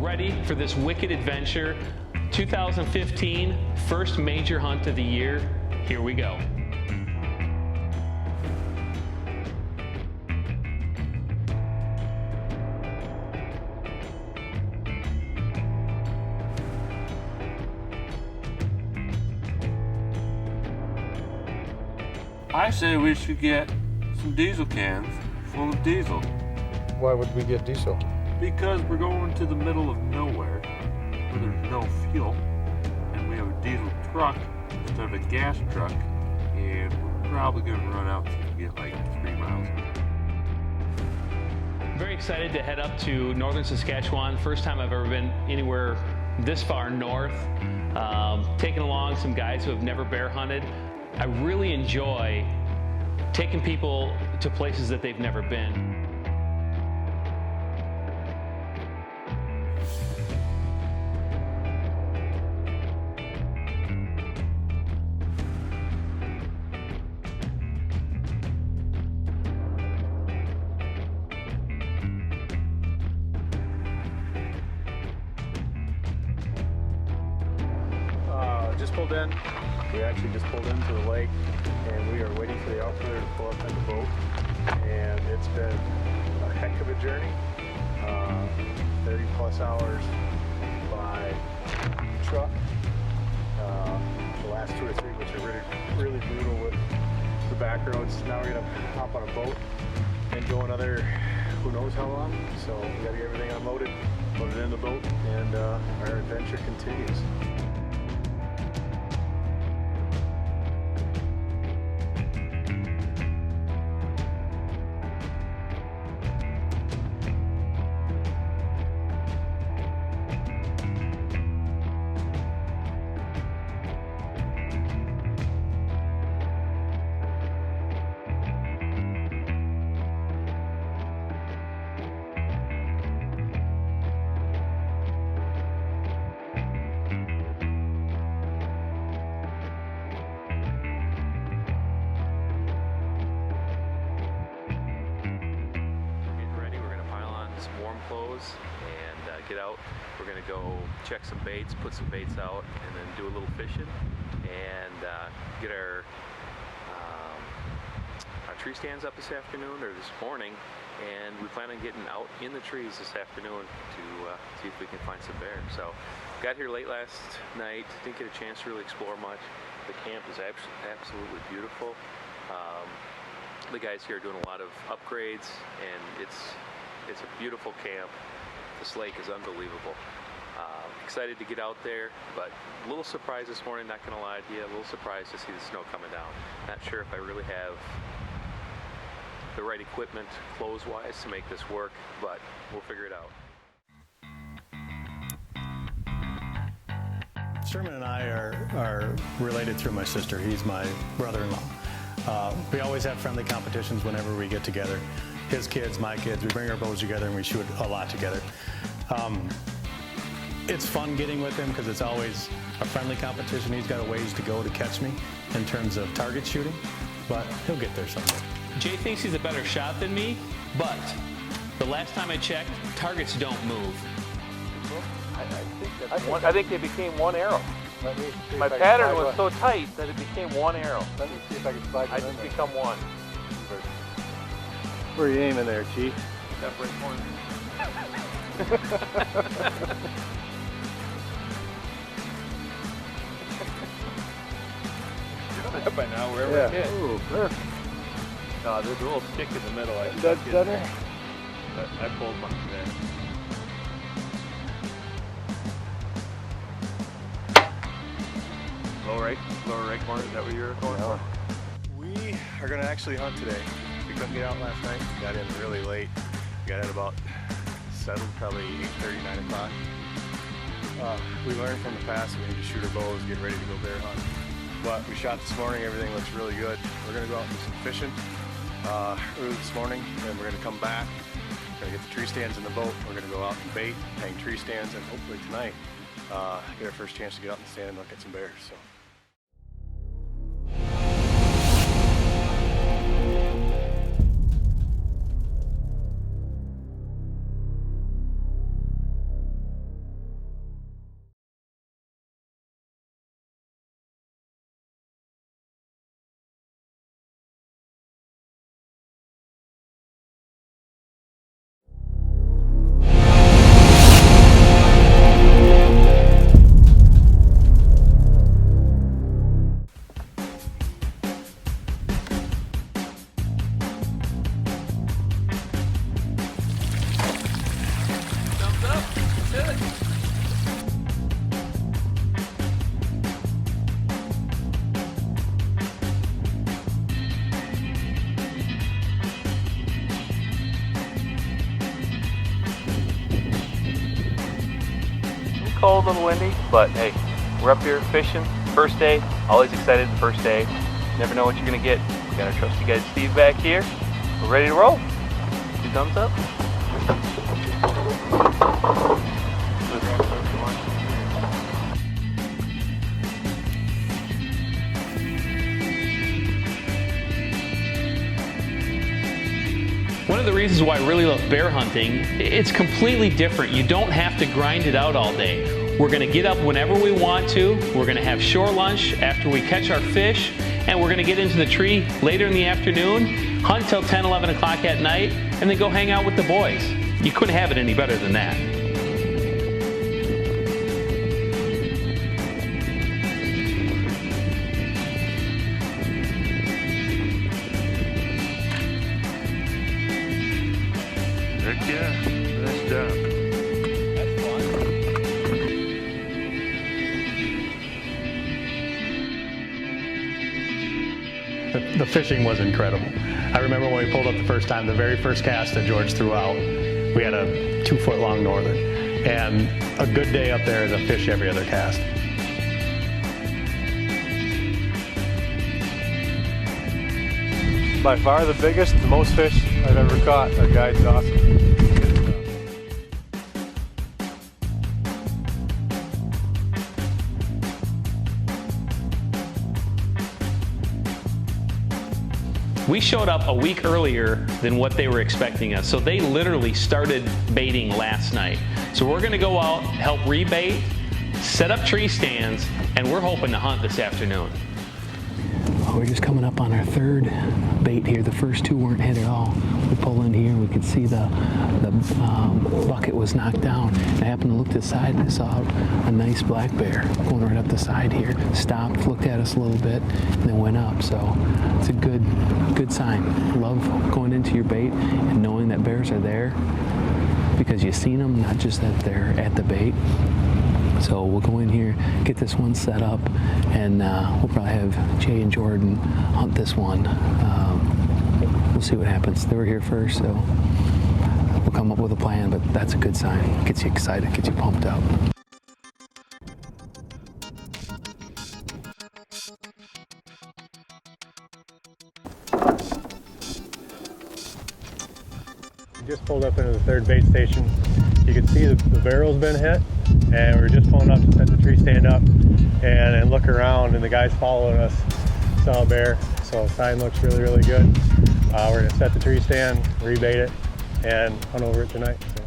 ready for this wicked adventure? 2015, first major hunt of the year. Here we go. I say we should get some diesel cans full of diesel. Why would we get diesel? Because we're going to the middle of nowhere where there's no fuel, and we have a diesel truck instead of a gas truck, and we're probably going to run out to get like 3 miles. Very excited to head up to northern Saskatchewan. First time I've ever been anywhere this far north. Taking along some guys who have never bear hunted. I really enjoy taking people to places that they've never been. Just pulled in. We actually just pulled into the lake, and we are waiting for the outfitter to pull up in the boat. And it's been a heck of a journey. 30 plus hours by truck. The last 2 or 3, which are really brutal with the back roads. Now we're gonna hop on a boat and go another who knows how long. So we gotta get everything unloaded, load it in the boat, and our adventure continues. And get out. We're gonna go check some baits, put some baits out, and then do a little fishing and get our tree stands up this afternoon or this morning, and we plan on getting out in the trees this afternoon to see if we can find some bear. So got here late last night, didn't get a chance to really explore much. The camp is absolutely beautiful. The guys here are doing a lot of upgrades, and it's a beautiful camp. This lake is unbelievable. Excited to get out there, but a little surprised this morning, not gonna lie to you, a little surprised to see the snow coming down. Not sure if I really have the right equipment clothes-wise to make this work, but we'll figure it out. Sherman and I are related through my sister. He's my brother-in-law. We always have friendly competitions whenever we get together. His kids, my kids, we bring our bows together and we shoot a lot together. It's fun getting with him because it's always a friendly competition. He's got a ways to go to catch me in terms of target shooting, but he'll get there someday. Jay thinks he's a better shot than me, but the last time I checked, targets don't move. I think they became one arrow. My pattern was so tight that it became one arrow. Let me see if I can slide I just become one. Where are you aiming there, Chief? That right corner. By now, wherever yeah. it hit. Ooh, perfect. No, there's a little stick in the middle. I pulled one there. Lower right corner, is that what you're going for? We are going to actually hunt today. We couldn't get out last night. We got in really late. We got in about 7, probably 8:30, 9 o'clock. We learned from the past that we need to shoot our bows, get ready to go bear hunt. But we shot this morning, everything looks really good. We're going to go out and do some fishing early this morning, and we're going to come back. We're going to get the tree stands in the boat. We're going to go out and bait, hang tree stands, and hopefully tonight get our first chance to get out in the stand and look at some bears. So. cold, a little windy, but hey, we're up here fishing. First day, always excited the first day. Never know what you're gonna get. We got our trusty guy Steve back here. We're ready to roll. 2 thumbs up. One of the reasons why I really love bear hunting, it's completely different. You don't have to grind it out all day. We're gonna get up whenever we want to. We're gonna have shore lunch after we catch our fish, and we're gonna get into the tree later in the afternoon, hunt till 10, 11 o'clock at night, and then go hang out with the boys. You couldn't have it any better than that. Heck yeah, nice job. That's fun. The fishing was incredible. I remember when we pulled up the first time, the very first cast that George threw out, we had a 2-foot long northern. And a good day up there is a fish every other cast. By far the biggest, the most fish I've ever caught. Our guide's awesome. We showed up a week earlier than what they were expecting us, so they literally started baiting last night. So we're gonna go out, help rebait, set up tree stands, and we're hoping to hunt this afternoon. We're just coming up on our third bait here. The first 2 weren't hit at all. We pull in here, we could see the bucket was knocked down. I happened to look to the side and I saw a nice black bear going right up the side here. Stopped, looked at us a little bit, and then went up. So it's a good sign. Love going into your bait and knowing that bears are there because you've seen them, not just that they're at the bait. So we'll go in here, get this one set up, and we'll probably have Jay and Jordan hunt this one. We'll see what happens. They were here first, so we'll come up with a plan, but that's a good sign. Gets you excited, gets you pumped up. We just pulled up into the third bait station. You can see the barrel's been hit, and we're just pulling up to set the tree stand up and look around, and the guys following us saw a bear, so the sign looks really, really good. We're gonna set the tree stand, rebait it, and hunt over it tonight. So.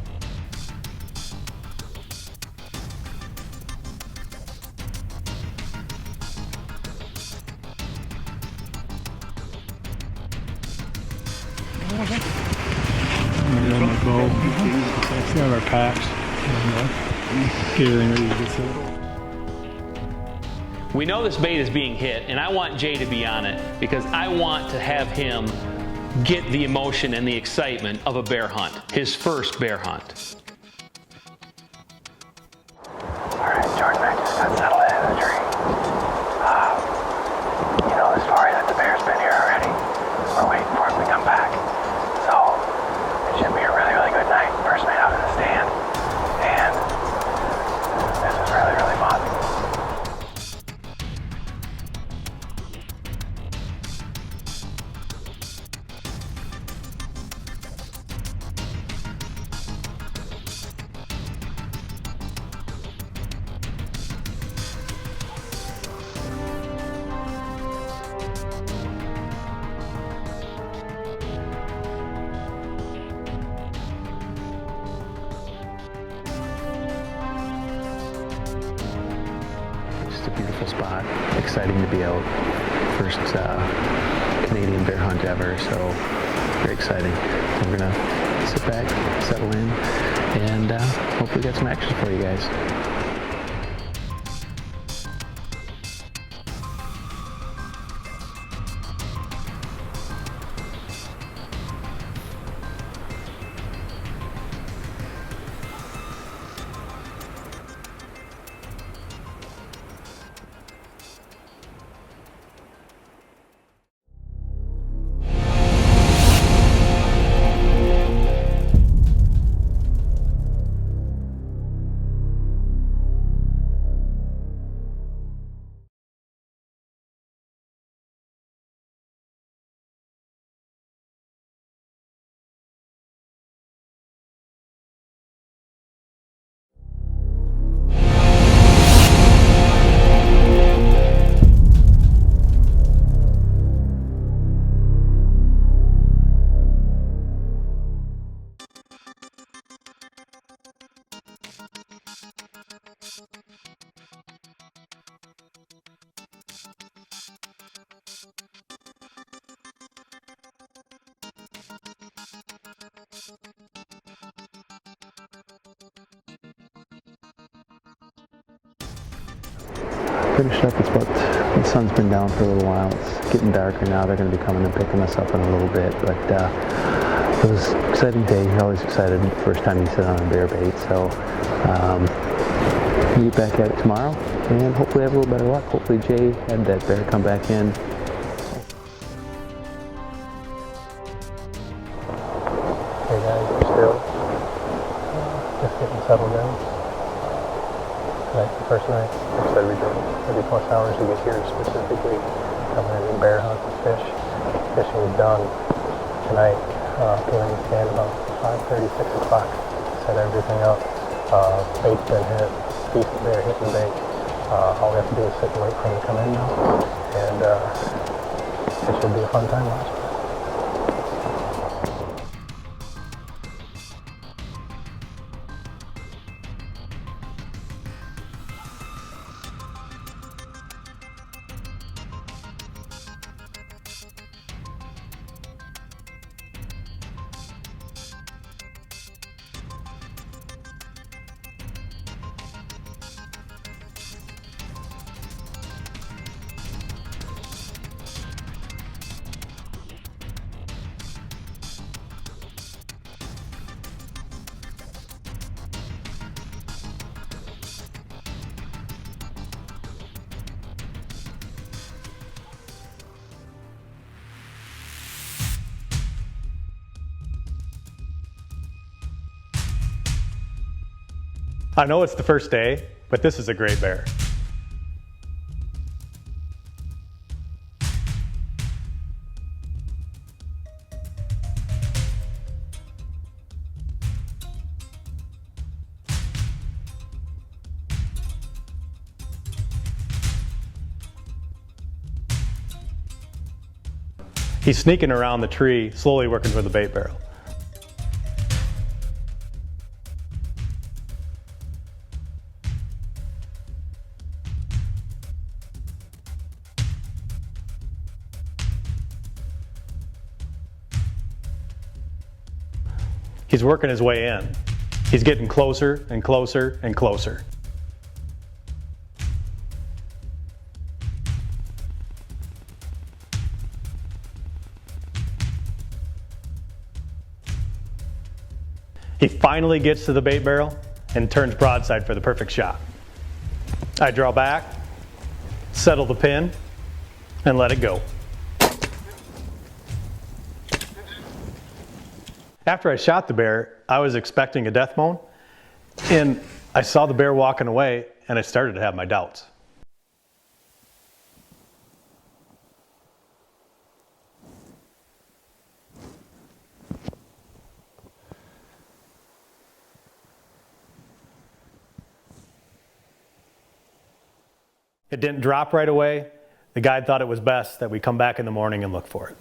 We have our packs. Get everything ready to get set. We know this bait is being hit, and I want Jay to be on it because I want to have him get the emotion and the excitement of a bear hunt, his first bear hunt. All right, Jordan, I just got settled in the tree. You know the story that the bear's been here already. We're waiting for him to come back. So it should be a really, really good night. First night out in the stand. And this is really, really fun. Just a beautiful spot. Exciting to be out. First Canadian bear hunt ever, so very exciting. We're gonna sit back, settle in, and hopefully get some action for you guys. Finished up. The sun's been down for a little while. It's getting darker now. They're going to be coming and picking us up in a little bit. But it was an exciting day. You're always excited the first time you sit on a bear bait. So we'll get back at it tomorrow and hopefully have a little better luck. Hopefully Jay had that bear come back in. Hey guys, we're still just getting settled down. Tonight's the first night. Like I said, we drove 30 plus hours to get here specifically. Come in and bear hunt and fish. Fishing is done tonight. Came in the stand about 5:30, 6 o'clock. Set everything up. Bait's been hit. Decent bear hitting bait. All we have to do is sit and wait for him to come in now. And it should be a fun time watching. I know it's the first day, but this is a great bear. He's sneaking around the tree, slowly working for the bait barrel. He's working his way in. He's getting closer and closer and closer. He finally gets to the bait barrel and turns broadside for the perfect shot. I draw back, settle the pin, and let it go. After I shot the bear, I was expecting a death moan, and I saw the bear walking away, and I started to have my doubts. It didn't drop right away. The guide thought it was best that we come back in the morning and look for it.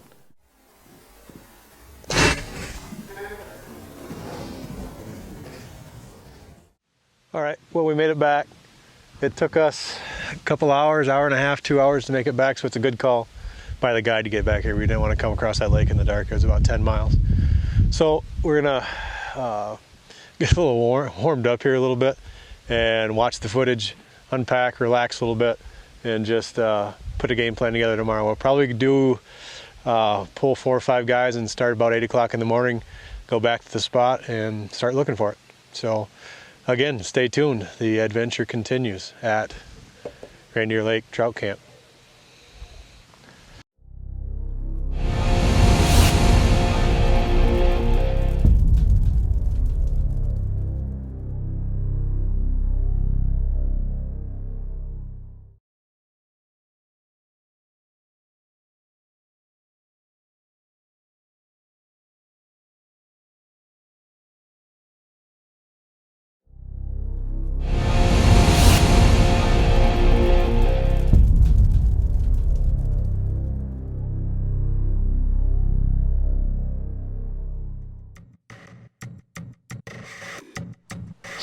All right, well, we made it back. It took us a couple hours, hour and a half, 2 hours to make it back, so it's a good call by the guide to get back here. We didn't want to come across that lake in the dark. It was about 10 miles. So we're gonna get a little warmed up here a little bit and watch the footage, unpack, relax a little bit, and just put a game plan together tomorrow. We'll probably do pull 4 or 5 guys and start about 8 o'clock in the morning, go back to the spot and start looking for it. So again, stay tuned. The adventure continues at Reindeer Lake Trout Camp.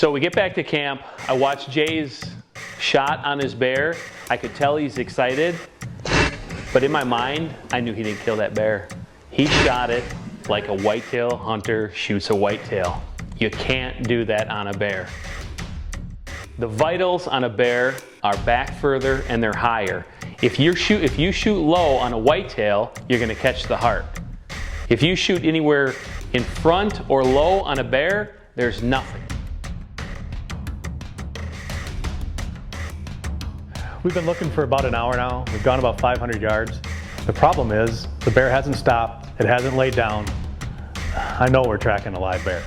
So we get back to camp. I watched Jay's shot on his bear. I could tell he's excited, but in my mind, I knew he didn't kill that bear. He shot it like a whitetail hunter shoots a whitetail. You can't do that on a bear. The vitals on a bear are back further and they're higher. If you shoot low on a whitetail, you're gonna catch the heart. If you shoot anywhere in front or low on a bear, there's nothing. We've been looking for about an hour now. We've gone about 500 yards. The problem is the bear hasn't stopped. It hasn't laid down. I know we're tracking a live bear.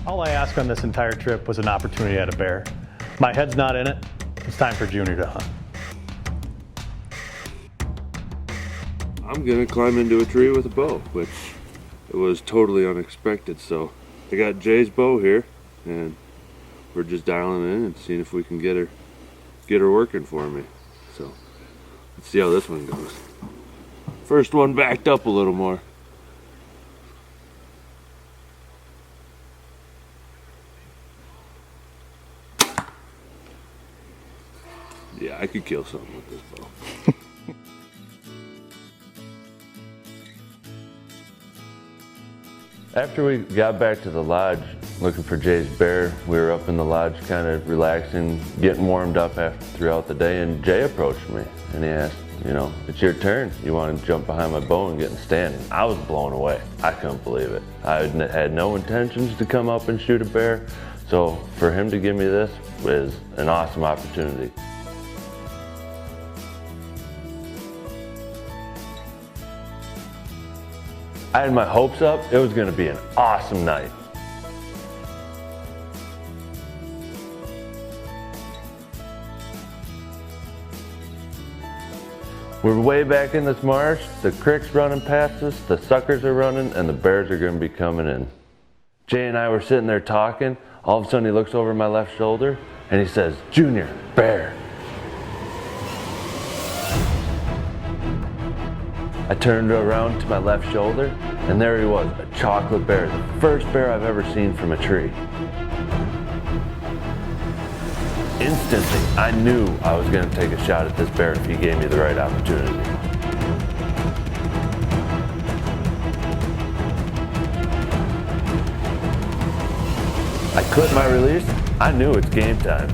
All I asked on this entire trip was an opportunity at a bear. My head's not in it. It's time for Junior to hunt. I'm gonna climb into a tree with a bow, which it was totally unexpected. So I got Jay's bow here, and we're just dialing in and seeing if we can get her working for me. So let's see how this one goes. First one backed up a little more. Yeah, I could kill something with this bow. After we got back to the lodge looking for Jay's bear, we were up in the lodge kind of relaxing, getting warmed up throughout the day, and Jay approached me and he asked, you know, it's your turn. You want to jump behind my bow and get in standing? I was blown away. I couldn't believe it. I had no intentions to come up and shoot a bear, so for him to give me this was an awesome opportunity. I had my hopes up. It was going to be an awesome night. We're way back in this marsh. The creek's running past us, the suckers are running, and the bears are going to be coming in. Jay and I were sitting there talking. All of a sudden he looks over my left shoulder and he says, "Junior, bear." I turned around to my left shoulder, and there he was, a chocolate bear, the first bear I've ever seen from a tree. Instantly, I knew I was going to take a shot at this bear if he gave me the right opportunity. I clipped my release. I knew it's game time.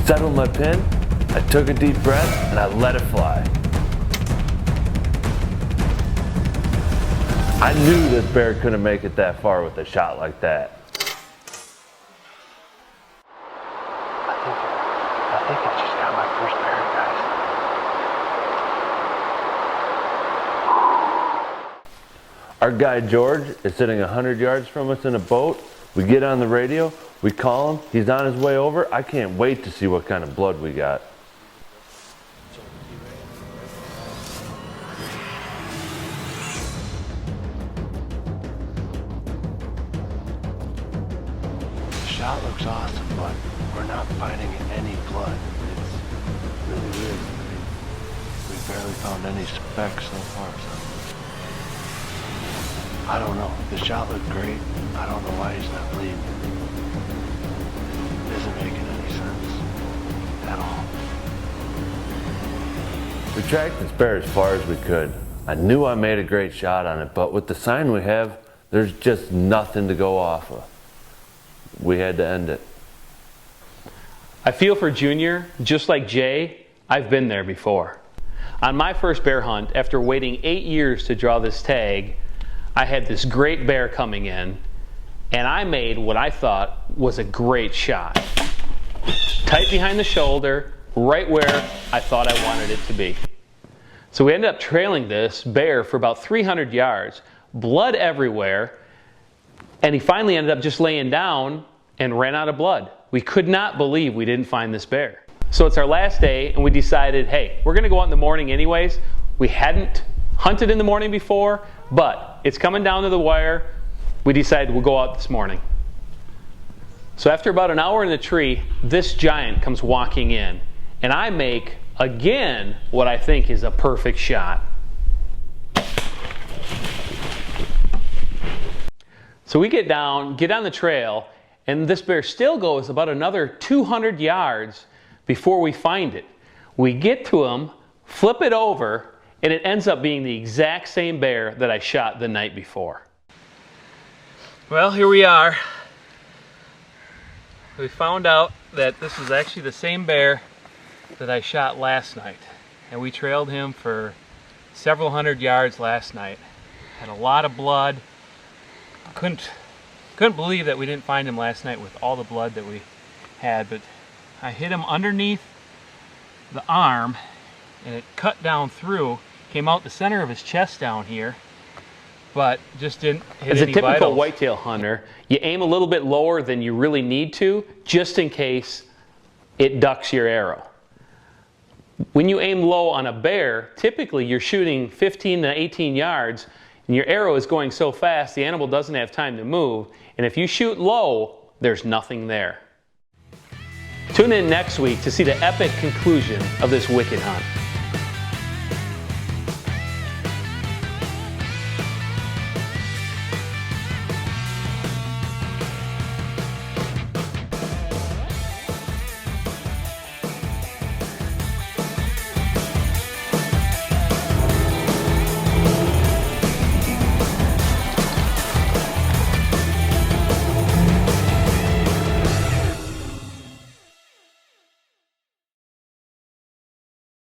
Settled my pin, I took a deep breath, and I let it fly. I knew this bear couldn't make it that far with a shot like that. I think I just got my first bear, guys. Our guy George is sitting 100 yards from us in a boat. We get on the radio, we call him, he's on his way over. I can't wait to see what kind of blood we got. The shot looks awesome, but we're not finding any blood. It's really weird. I mean, we've barely found any specks so far, so I don't know. The shot looked great. I don't know why he's not bleeding. It isn't making any sense at all. We tracked this bear as far as we could. I knew I made a great shot on it, but with the sign we have, there's just nothing to go off of. We had to end it. I feel for Junior, just like Jay, I've been there before. On my first bear hunt, after waiting 8 years to draw this tag, I had this great bear coming in, and I made what I thought was a great shot. Tight behind the shoulder, right where I thought I wanted it to be. So we ended up trailing this bear for about 300 yards, blood everywhere, and he finally ended up just laying down and ran out of blood. We could not believe we didn't find this bear. So it's our last day, and we decided, hey, we're gonna go out in the morning anyways. We hadn't hunted in the morning before, but it's coming down to the wire. We decided we'll go out this morning. So after about an hour in the tree, this giant comes walking in, and I make, again, what I think is a perfect shot. So we get on the trail, and this bear still goes about another 200 yards before we find it. We get to him, flip it over, and it ends up being the exact same bear that I shot the night before. Well, here we are. We found out that this is actually the same bear that I shot last night, and we trailed him for several hundred yards last night. Had a lot of blood. Couldn't believe that we didn't find him last night with all the blood that we had, but I hit him underneath the arm and it cut down through, came out the center of his chest down here, but just didn't hit As any a typical vitals. whitetail hunter, you aim a little bit lower than you really need to, just in case it ducks your arrow. When you aim low on a bear, typically you're shooting 15 to 18 yards, and your arrow is going so fast the animal doesn't have time to move, and if you shoot low, there's nothing there. Tune in next week to see the epic conclusion of this wicked hunt.